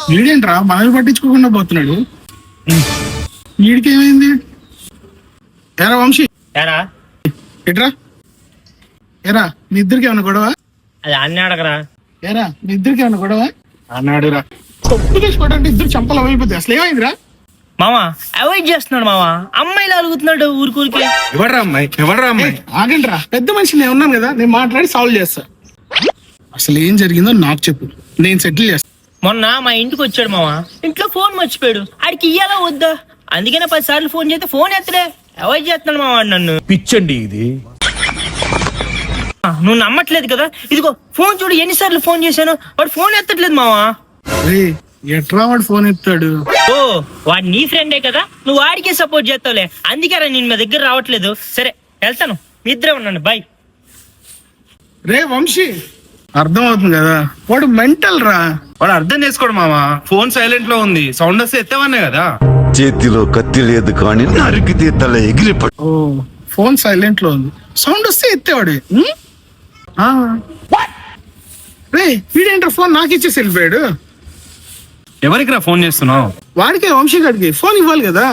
వీడేంట్రా మనల్ని పట్టించుకోకుండా పోతున్నాడు. వీడికి ఏమైంది? ఎరా వంశీ ఏరా ఎట్రా ఎరా మీ ఇద్దరికి ఏమన్నా గొడవ? అది అన్నీ అడగరా. ఏరా మీ ఇద్దరికి ఏమన్నా గొడవ అన్నాడురా. తప్పు చేసుకోవడానికి ఇద్దరు చంపలు అయిపోతాయి. అసలు ఏమైందిరా? మామా అవాయిడ్ చేస్తున్నాడు మామా. అమ్మాయిలు అలుగుతున్నాడు ఊరికూరికే. ఎవడ్రా అమ్మాయి? ఆగండి రా, పెద్ద మనిషి నేను ఉన్నాను కదా, నేను మాట్లాడి సాల్వ్ చేస్తా. అసలు ఏం జరిగిందో నాకు చెప్పు, నేను సెటిల్ చేస్తా. మొన్న మా ఇంటికి వచ్చాడు మామా. ఇంట్లో ఫోన్ మర్చిపోయాడు. ఆడికి ఇయ్యాలా వద్దా? అందుకనే 10 సార్లు ఫోన్ చేస్తే ఫోన్ ఎత్తడే. అవాయిడ్ చేస్తున్నాడు మామా నన్ను. పిచ్చండి ఇది. నువ్వు నమ్మట్లేదు కదా, ఇదిగో ఫోన్ చూడు, ఎన్నిసార్లు ఫోన్ చేశాను, వాడు ఫోన్ ఎత్తట్లేదు మావా. ఎట్రా వాడు ఫోన్ ఎత్తాడు? ఓ వాడు నీ ఫ్రెండే కదా, నువ్వు వాడికే సపోర్ట్ చేస్తావులే, అందుకే నేను మా దగ్గర రావట్లేదు. సరే వెళ్తాను, మీ ఇద్దరే ఉన్నాను, బాయ్. రే వంశీ, అర్థం అవుతుంది కదా, వాడు మెంటల్ రా. వాడు అర్థం చేసుకోడు మామా. ఫోన్ సైలెంట్ లో ఉంది, సౌండ్ వస్తే ఎత్తవన్నే కదా. చేతిలో కత్తి లేదు కానీ నరికితే తల ఎగిరిపడు. ఓ ఫోన్ సైలెంట్ లో ఉంది, సౌండ్ వస్తే ఎత్తేవాడు. రే వీడేంట్రా ఫోన్ నాకు ఇచ్చేసి వెళ్ళిపోయాడు. ఎవరికి రా ఫోన్ చేస్తున్నావు? వాడికే వంశీ గారికి ఫోన్ ఇవ్వాలి కదా.